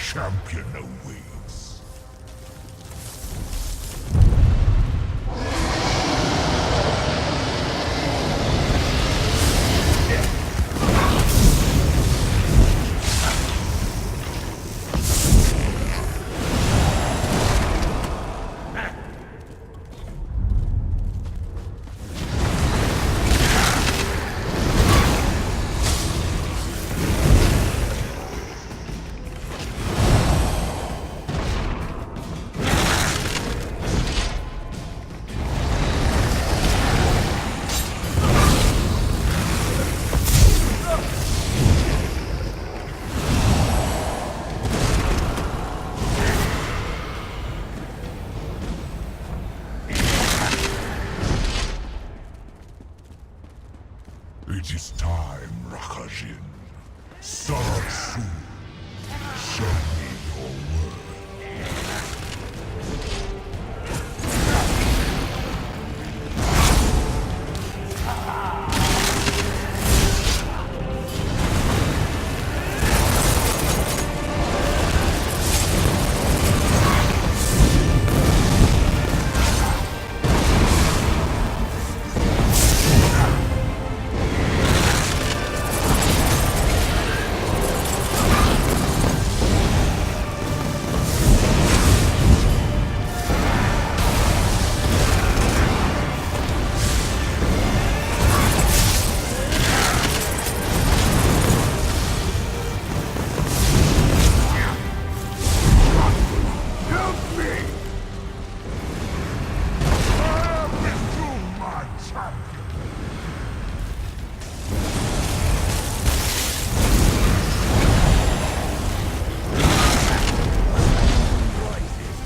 champion awaits. It is time, Rakajin. Start soon. Show me your worth.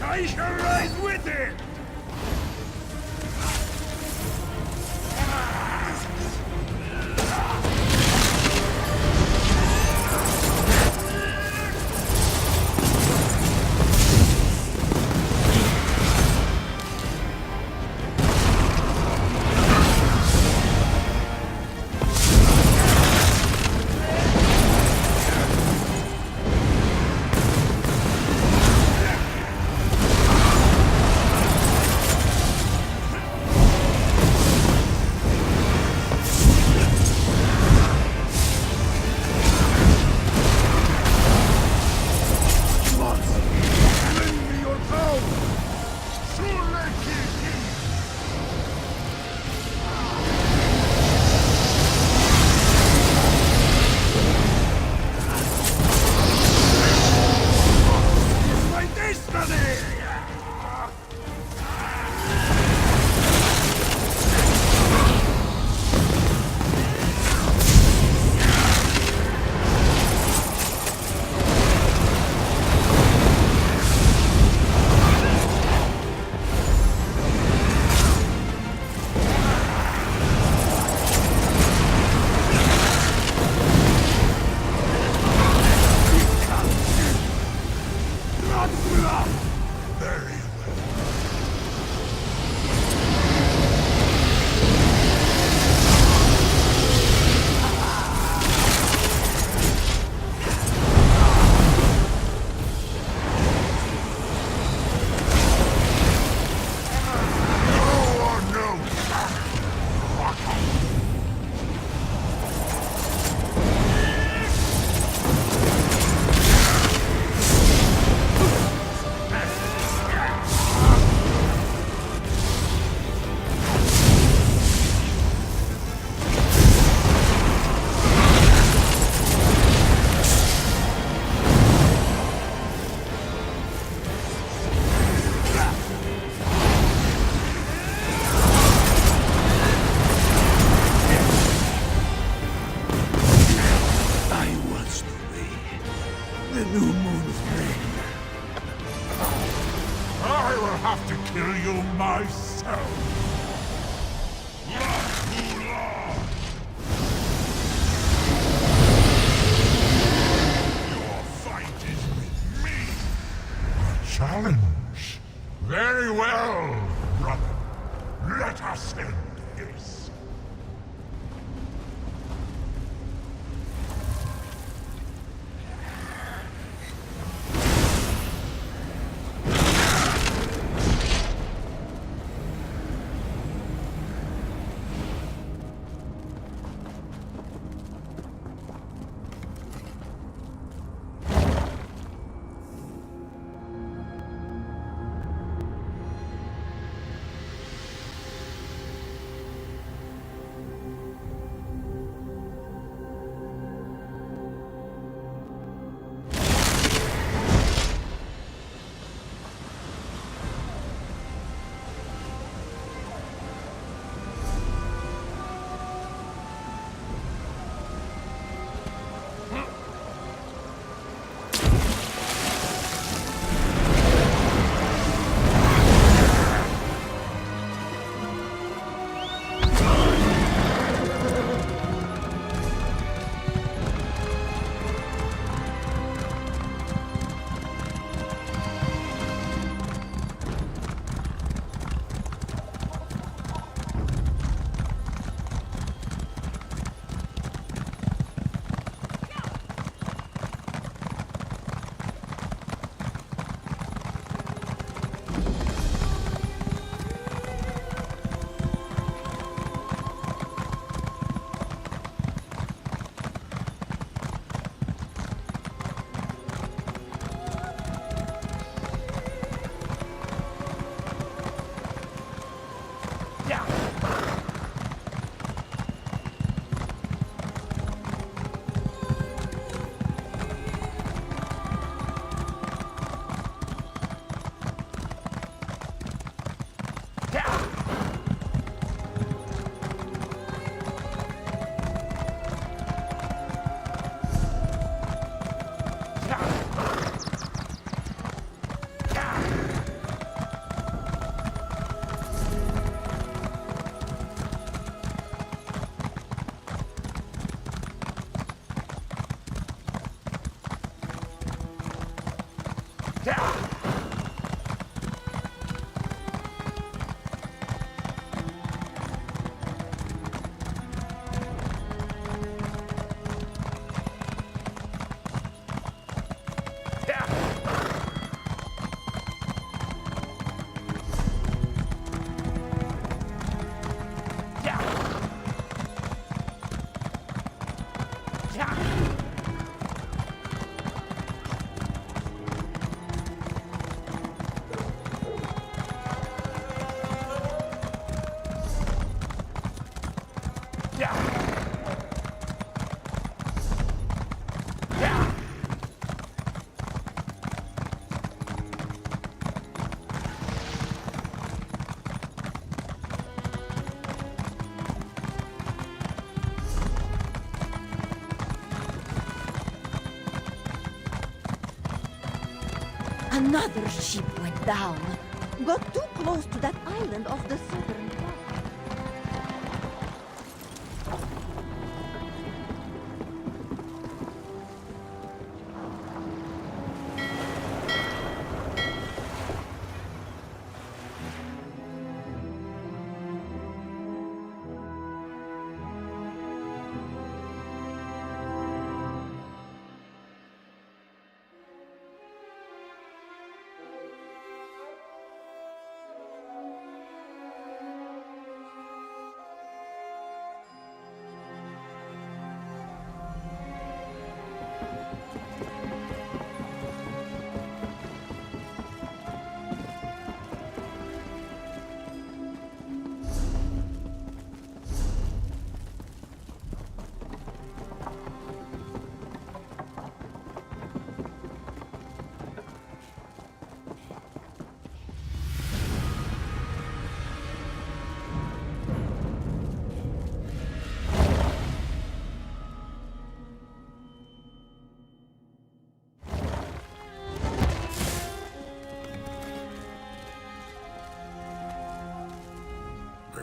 I shall rise with it! I will have to kill you myself! Your fight is with me! A challenge? Very well, brother. Let us end this. Another ship went down. Got too close to that island off the southern part.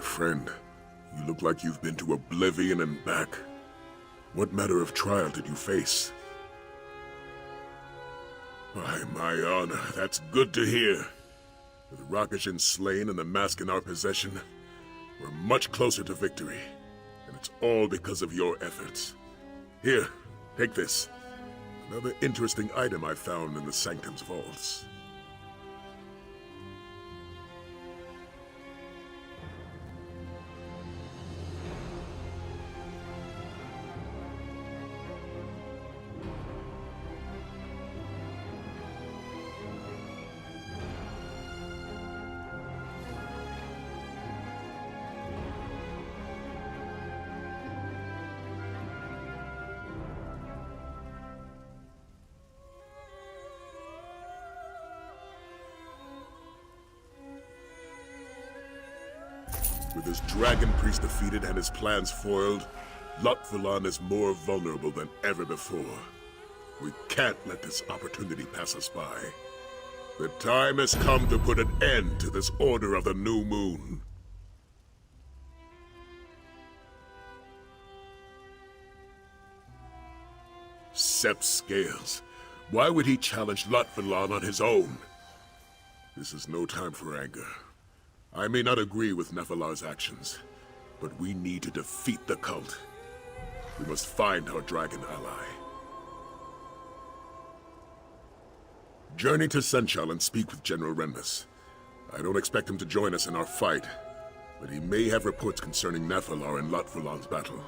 Friend, you look like you've been to oblivion and back. What matter of trial did you face? By my honor, that's good to hear. With Rakishin slain and the mask in our possession, we're much closer to victory. And it's all because of your efforts. Here, take this. Another interesting item I found in the Sanctum's vaults. With his Dragon Priest defeated and his plans foiled, Lotvilan is more vulnerable than ever before. We can't let this opportunity pass us by. The time has come to put an end to this Order of the New Moon. Sept Scales. Why would he challenge Lotvilan on his own? This is no time for anger. I may not agree with Nephilar's actions, but we need to defeat the cult. We must find our dragon ally. Journey to Senchal and speak with General Renmus. I don't expect him to join us in our fight, but he may have reports concerning Nephilar and Lotvilan's battle.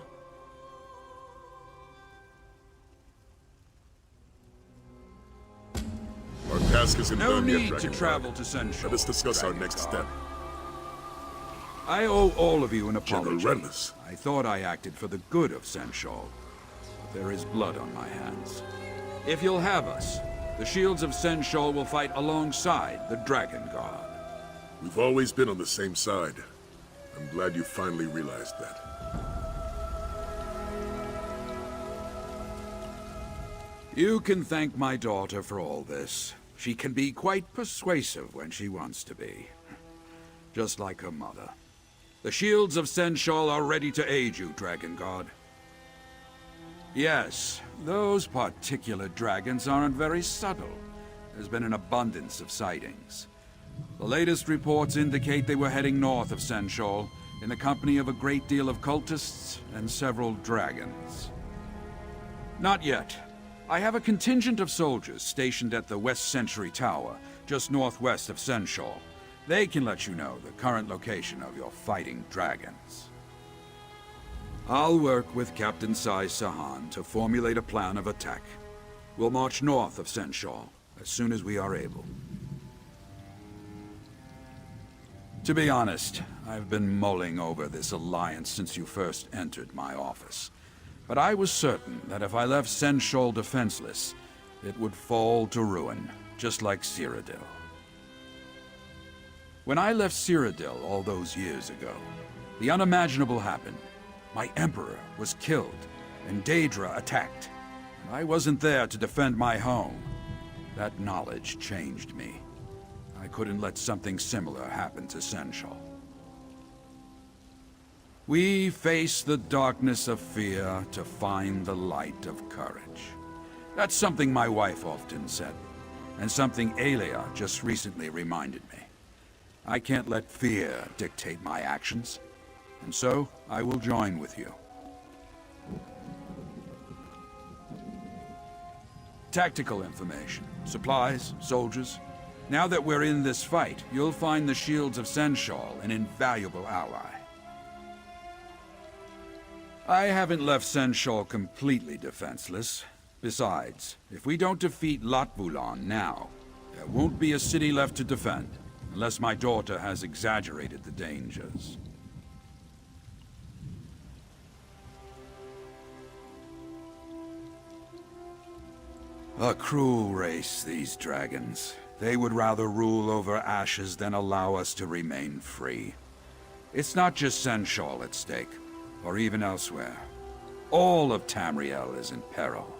Our task isn't done yet, Dragon No need to travel to Senchal. Let us discuss our next step. I owe all of you an apology. General Renmus. I thought I acted for the good of Senchal, but there is blood on my hands. If you'll have us, the shields of Senchal will fight alongside the Dragon God. We've always been on the same side. I'm glad you finally realized that. You can thank my daughter for all this. She can be quite persuasive when she wants to be. Just like her mother. The shields of Senchal are ready to aid you, Dragon God. Yes, those particular dragons aren't very subtle. There's been an abundance of sightings. The latest reports indicate they were heading north of Senchal, in the company of a great deal of cultists and several dragons. Not yet. I have a contingent of soldiers stationed at the West Century Tower, just northwest of Senchal. They can let you know the current location of your fighting dragons. I'll work with Captain Sai Sahan to formulate a plan of attack. We'll march north of Senchal as soon as we are able. To be honest, I've been mulling over this alliance since you first entered my office. But I was certain that if I left Senshol defenseless, it would fall to ruin, just like Cyrodiil. When I left Cyrodiil all those years ago, the unimaginable happened. My Emperor was killed, and Daedra attacked. And I wasn't there to defend my home. That knowledge changed me. I couldn't let something similar happen to Senshol. We face the darkness of fear to find the light of courage. That's something my wife often said, and something Aelia just recently reminded me. I can't let fear dictate my actions, and so I will join with you. Tactical information, supplies, soldiers. Now that we're in this fight, you'll find the shields of Senshol an invaluable ally. I haven't left Senshol completely defenseless. Besides, if we don't defeat Latvulan now, there won't be a city left to defend, unless my daughter has exaggerated the dangers. A cruel race, these dragons. They would rather rule over ashes than allow us to remain free. It's not just Senshol at stake, or even elsewhere. All of Tamriel is in peril.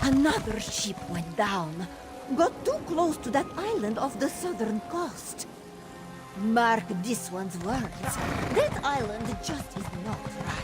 Another ship went down. Got too close to that island off the southern coast. Mark this one's words. That island just is not right.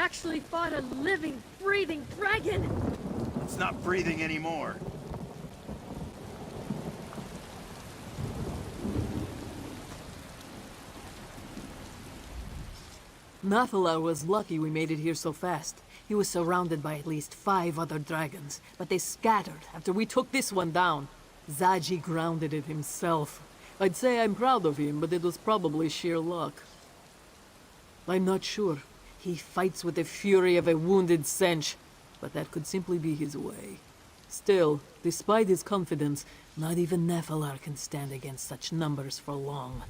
actually fought a living, breathing dragon! It's not breathing anymore. Nathalar was lucky we made it here so fast. He was surrounded by at least 5 other dragons, but they scattered after we took this one down. Zaji grounded it himself. I'd say I'm proud of him, but it was probably sheer luck. I'm not sure. He fights with the fury of a wounded Sench, but that could simply be his way. Still, despite his confidence, not even Nephilar can stand against such numbers for long.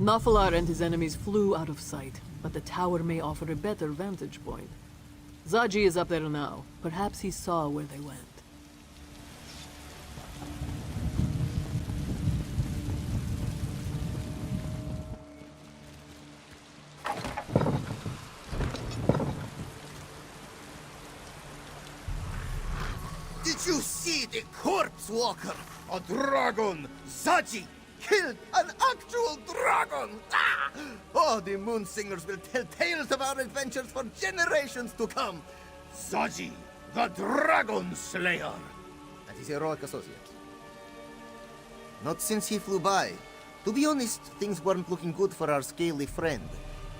Nephilar and his enemies flew out of sight, but the tower may offer a better vantage point. Zaji is up there now. Perhaps he saw where they went. Did you see the corpse walker? A dragon! Zaji! Killed an actual dragon! Ah! Oh, the moon singers will tell tales of our adventures for generations to come! Zaji, the Dragon Slayer! And his heroic associate. Not since he flew by. To be honest, things weren't looking good for our scaly friend.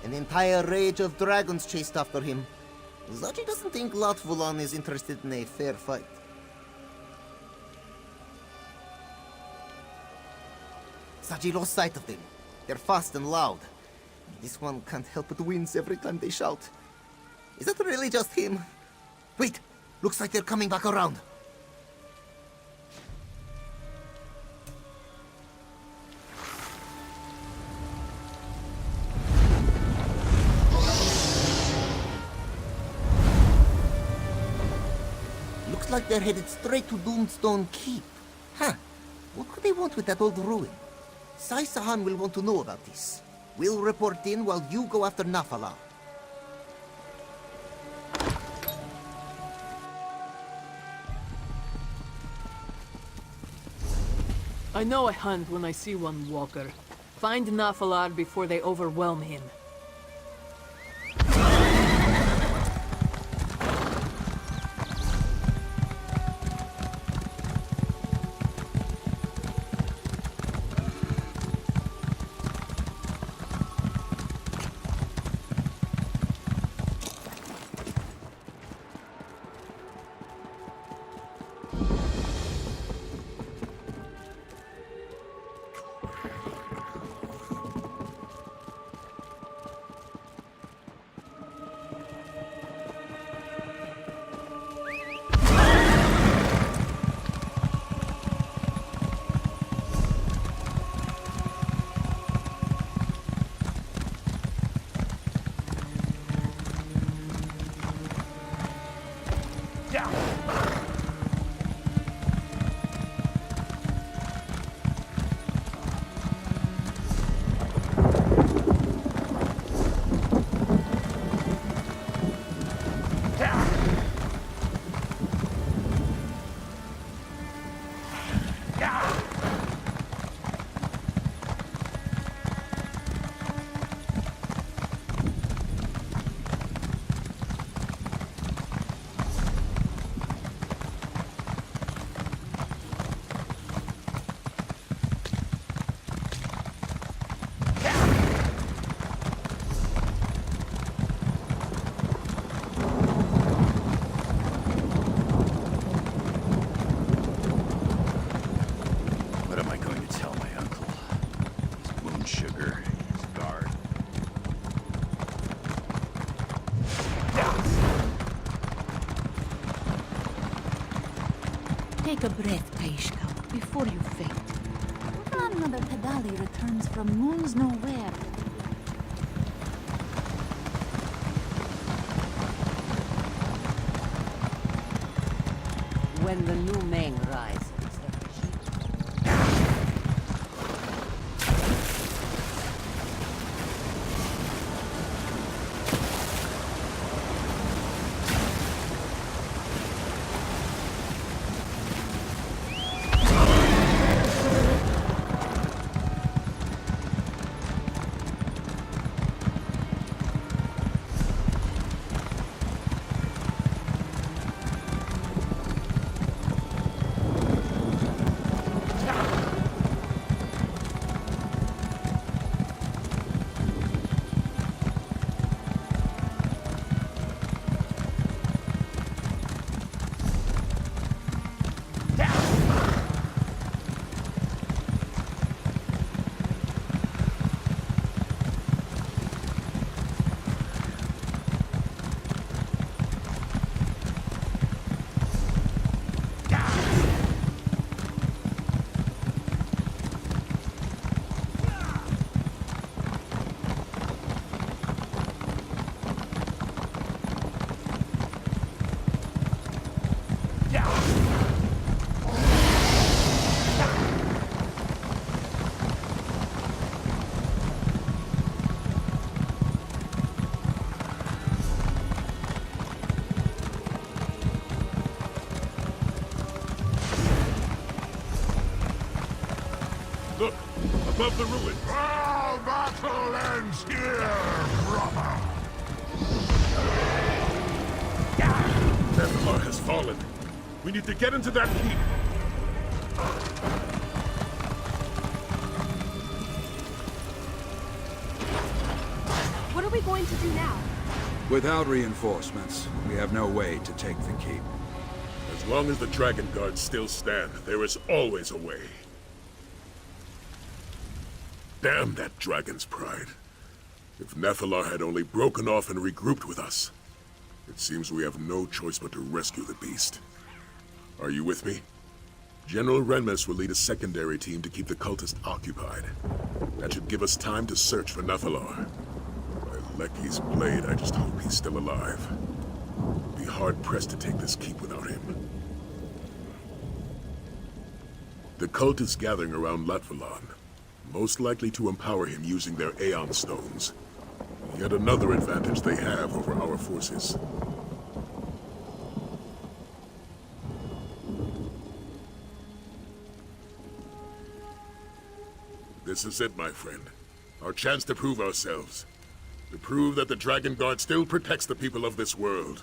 An entire rage of dragons chased after him. Zaji doesn't think Latvulan is interested in a fair fight. Zaji lost sight of them. They're fast and loud. This one can't help but wince every time they shout. Is that really just him? Wait! Looks like they're coming back around. Looks like they're headed straight to Doomstone Keep. Huh. What could they want with that old ruin? Sai Sahan will want to know about this. We'll report in while you go after Nafala. I know a hunt when I see one, Walker. Find Nafalar before they overwhelm him. What am I going to tell my uncle? His moon sugar, his guard. Take a breath, Kaishka, before you faint. Another Kadali returns from moons nowhere. When the new Meng rises, Look, above the ruins. All battle ends here, brother. Nephilar has fallen. We need to get into that keep. What are we going to do now? Without reinforcements, we have no way to take the keep. As long as the Dragon Guards still stand, there is always a way. Damn that dragon's pride. If Nephilar had only broken off and regrouped with us. It seems we have no choice but to rescue the beast. Are you with me? General Renmus will lead a secondary team to keep the cultist occupied. That should give us time to search for Nephilar. By Lecky's blade, I just hope he's still alive. We'll be hard-pressed to take this keep without him. The cult is gathering around Latvalon, most likely to empower him using their Aeon Stones. Yet another advantage they have over our forces. This is it, my friend. Our chance to prove ourselves. To prove that the Dragon Guard still protects the people of this world.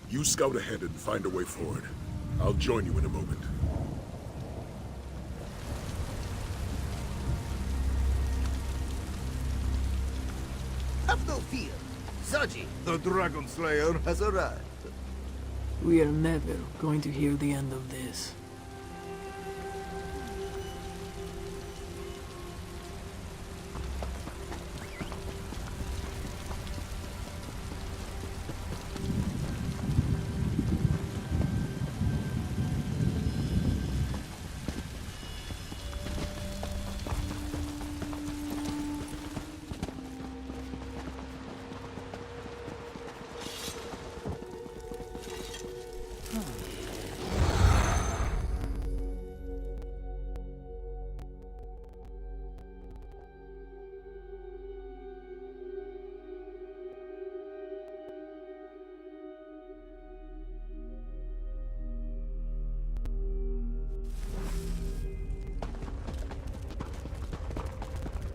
You scout ahead and find a way forward. I'll join you in a moment. Have no fear. Zaji, the Dragon Slayer, has arrived. We are never going to hear the end of this.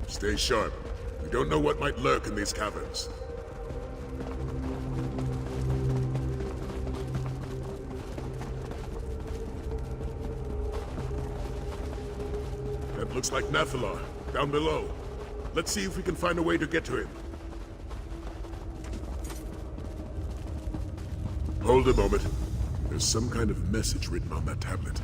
Stay sharp. We don't know what might lurk in these caverns. That looks like Nephilar, down below. Let's see if we can find a way to get to him. Hold a moment. There's some kind of message written on that tablet.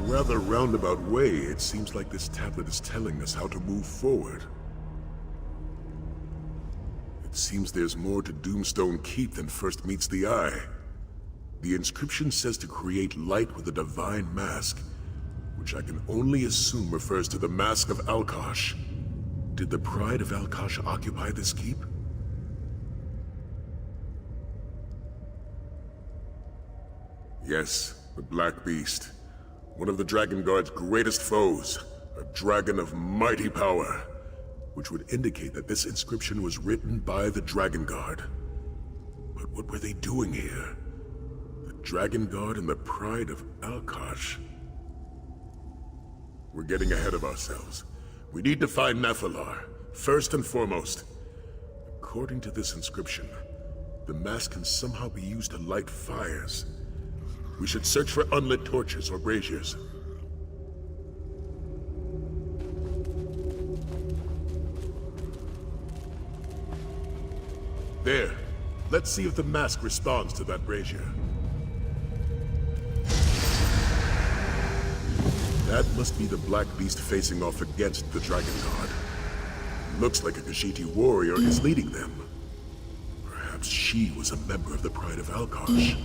Rather roundabout way, it seems like this tablet is telling us how to move forward. It seems there's more to Doomstone Keep than first meets the eye. The inscription says to create light with a divine mask, which I can only assume refers to the Mask of Alkosh. Did the Pride of Alkosh occupy this keep? Yes, the Black Beast. One of the Dragon Guard's greatest foes, a dragon of mighty power, which would indicate that this inscription was written by the Dragon Guard. But what were they doing here? The Dragon Guard and the Pride of Alkosh. We're getting ahead of ourselves. We need to find Nephilar, first and foremost. According to this inscription, the mask can somehow be used to light fires. We should search for unlit torches or braziers. There. Let's see if the mask responds to that brazier. That must be the Black Beast facing off against the Dragon God. Looks like a Khajiit warrior is leading them. Perhaps she was a member of the Pride of Alkosh.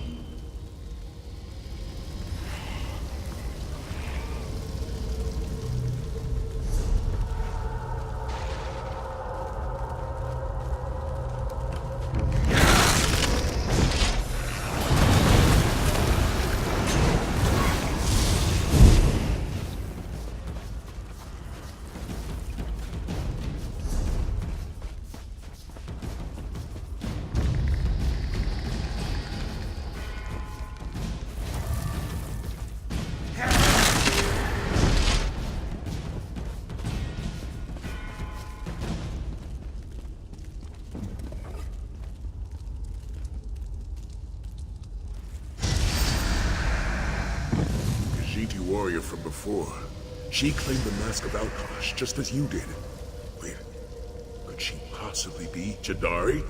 Warrior from before. She claimed the Mask of Alkosh, just as you did. Wait, could she possibly be Jadari?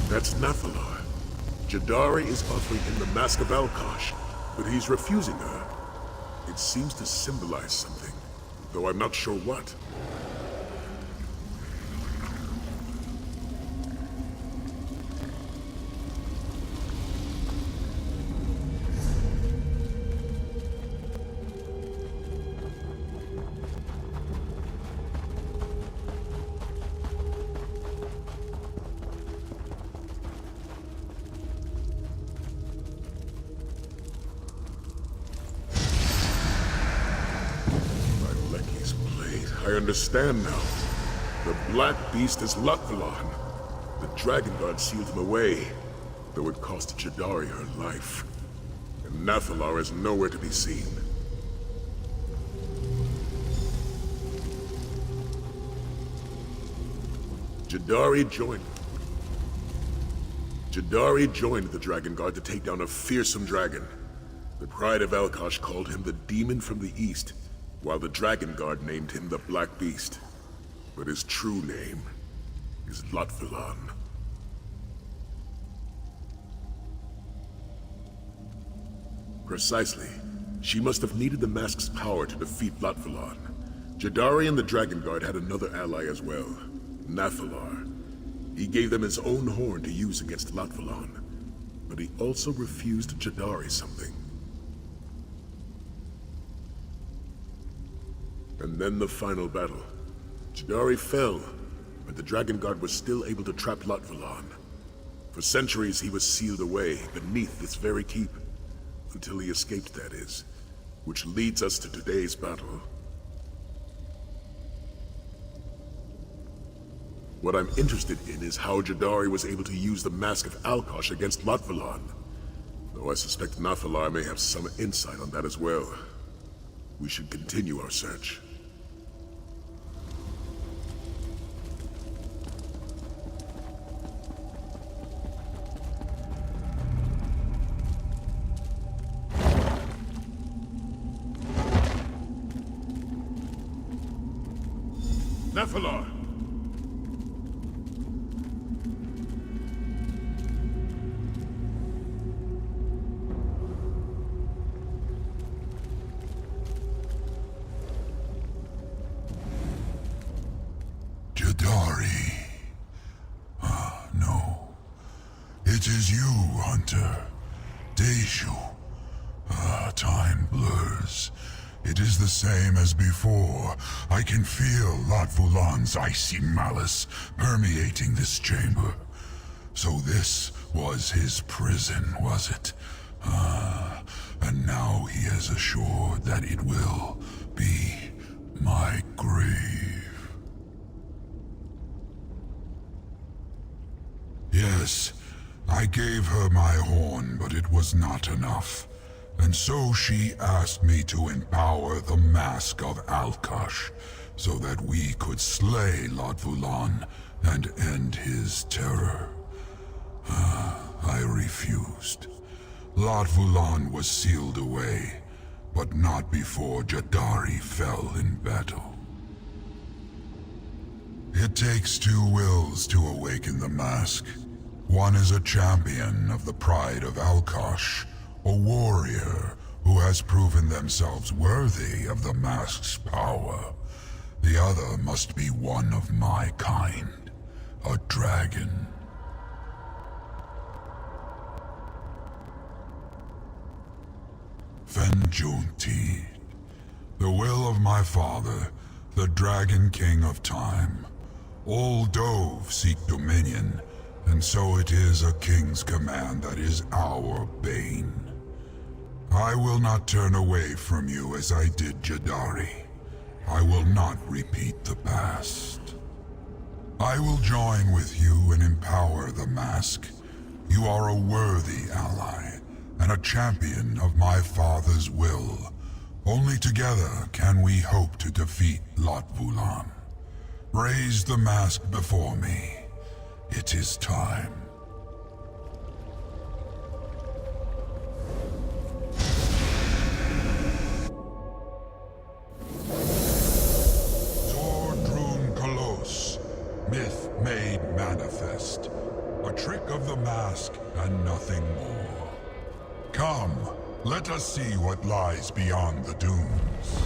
That's Nephilar. Jadari is offering him the Mask of Alkosh, but he's refusing her. It seems to symbolize something, though I'm not sure what. I understand now. The Black Beast is Lutvalon. The Dragon God sealed him away, though it cost Jadari her life. And Nephilar is nowhere to be seen. Jadari joined the Dragon Guard to take down a fearsome dragon. The Pride of Alkosh called him the Demon from the East, while the Dragon Guard named him the Black Beast. But his true name is Lutvalon. Precisely. She must have needed the mask's power to defeat Lutvalon. Jadari and the Dragon Guard had another ally as well, Nephilar. He gave them his own horn to use against Lutvalon, but he also refused Jadari something. And then the final battle. Jadari fell, but the Dragon God was still able to trap Lutvalon. For centuries he was sealed away beneath this very keep, until he escaped, that is, which leads us to today's battle. What I'm interested in is how Jadari was able to use the Mask of Alkosh against Lutvalon, though I suspect Nephilar may have some insight on that as well. We should continue our search. Nephilar! Jadari. No. It is you, Hunter. Deju. Time blurs. It is the same as before. I can feel Lot Vulan's icy malice permeating this chamber. So this was his prison, was it? And now he has assured that it will be my grave. Yes, I gave her my horn, but it was not enough. And so she asked me to empower the Mask of Alkosh, so that we could slay Lot Vulan and end his terror. I refused. Lot Vulan was sealed away, but not before Jadari fell in battle. It takes two wills to awaken the mask. One is a champion of the pride of Alkosh, a warrior who has proven themselves worthy of the mask's power. The other must be one of my kind, a dragon. Fenjunti, the will of my father, the Dragon King of Time. All Dove seek dominion, and so it is a king's command that is our bane. I will not turn away from you as I did Jadari. I will not repeat the past. I will join with you and empower the mask. You are a worthy ally, and a champion of my father's will. Only together can we hope to defeat Lot Vulan. Raise the mask before me. It is time. Zordrun Kolos, myth made manifest. A trick of the mask and nothing more. Come, let us see what lies beyond the dunes.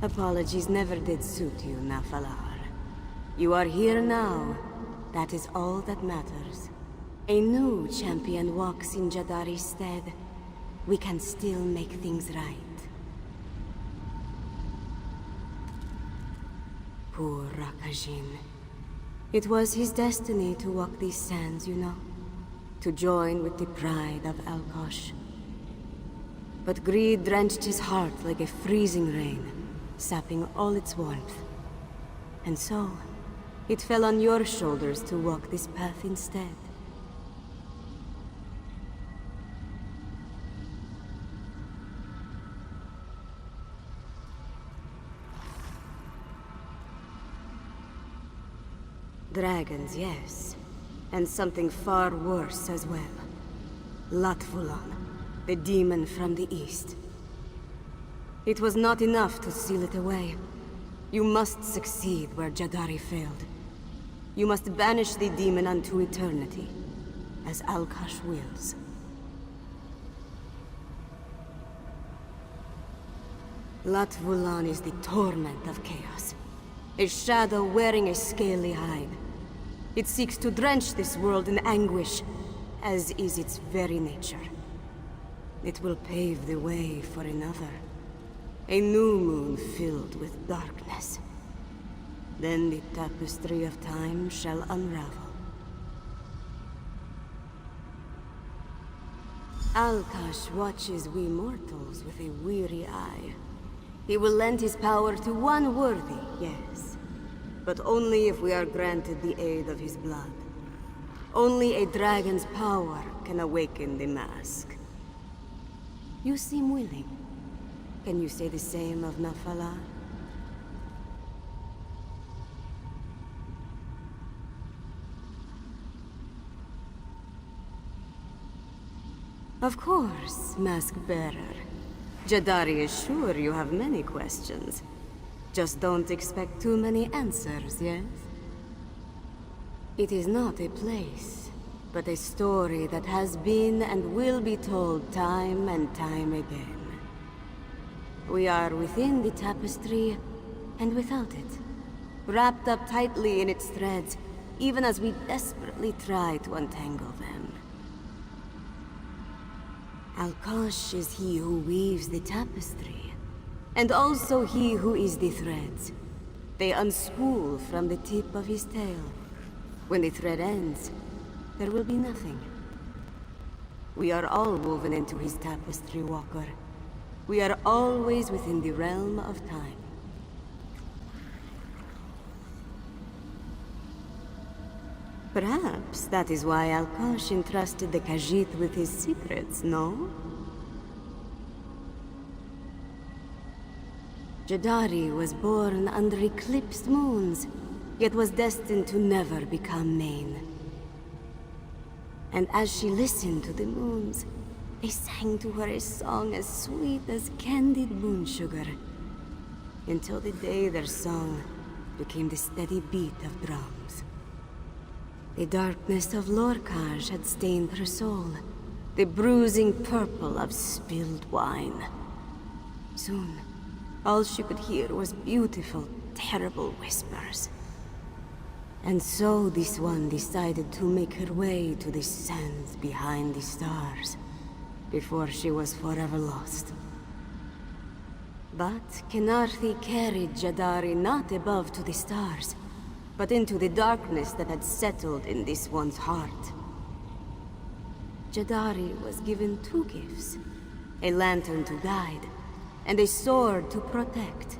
Apologies never did suit you, Nafalar. You are here now. That is all that matters. A new champion walks in Jadari's stead. We can still make things right. Poor Rakajin. It was his destiny to walk these sands, you know. To join with the pride of Alkosh. But greed drenched his heart like a freezing rain, sapping all its warmth. And so, it fell on your shoulders to walk this path instead. Dragons, yes. And something far worse as well. Lot Vulan, the demon from the east. It was not enough to seal it away. You must succeed where Jadari failed. You must banish the demon unto eternity, as Alkosh wills. Lot Vulan is the torment of chaos. A shadow wearing a scaly hide. It seeks to drench this world in anguish, as is its very nature. It will pave the way for another. A new moon filled with darkness. Then the tapestry of time shall unravel. Alkosh watches we mortals with a weary eye. He will lend his power to one worthy, yes. But only if we are granted the aid of his blood. Only a dragon's power can awaken the mask. You seem willing. Can you say the same of Nafalar? Of course, Mask Bearer. Jadari is sure you have many questions. Just don't expect too many answers, yes? It is not a place, but a story that has been and will be told time and time again. We are within the tapestry and without it, wrapped up tightly in its threads, even as we desperately try to untangle them. Alkosh is he who weaves the tapestry, and also he who is the threads. They unspool from the tip of his tail. When the thread ends, there will be nothing. We are all woven into his tapestry, Walker. We are always within the realm of time. Perhaps that is why Alkosh entrusted the Khajiit with his secrets, no? Jadari was born under eclipsed moons, yet was destined to never become main. And as she listened to the moons, they sang to her a song as sweet as candied moon sugar, until the day their song became the steady beat of drums. The darkness of Lorkhaj had stained her soul, the bruising purple of spilled wine. Soon, all she could hear was beautiful, terrible whispers. And so this one decided to make her way to the sands behind the stars, before she was forever lost. But Kenarthi carried Jadari not above to the stars, but into the darkness that had settled in this one's heart. Jadari was given two gifts, a lantern to guide, and a sword to protect,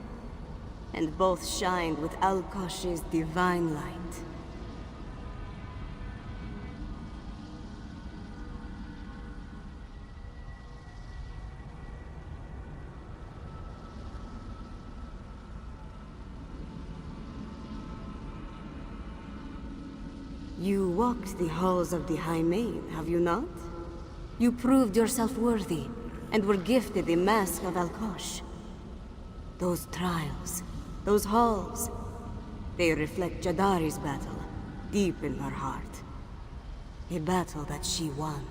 and both shined with Alkosh's divine light. You walked the halls of the High Maid, have you not? You proved yourself worthy, and were gifted the mask of Alkosh. Those trials, those halls, they reflect Jadari's battle, deep in her heart. A battle that she won.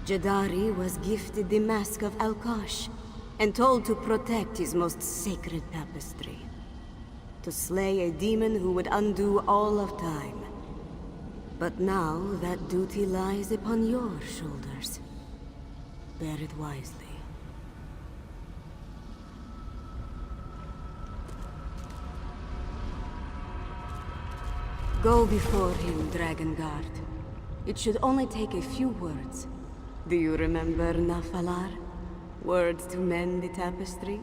Jadari was gifted the mask of Alkosh, and told to protect his most sacred tapestry. To slay a demon who would undo all of time. But now that duty lies upon your shoulders. Bear it wisely. Go before him, Dragon Guard. It should only take a few words. Do you remember Nafalar? Words to mend the tapestry?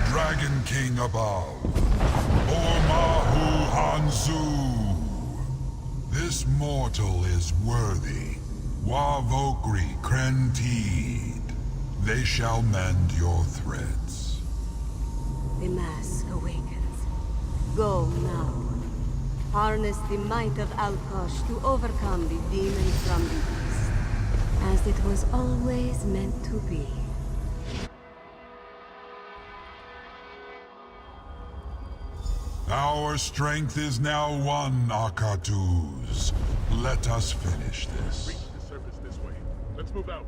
Dragon King above, Ormahu Hanzu. This mortal is worthy. Wavokri Krentid. They shall mend your threads. The mask awakens. Go now. Harness the might of Alkosh to overcome the demon from the east, as it was always meant to be. Our strength is now one, Akatuz. Let us finish this. Reach the surface this way. Let's move out.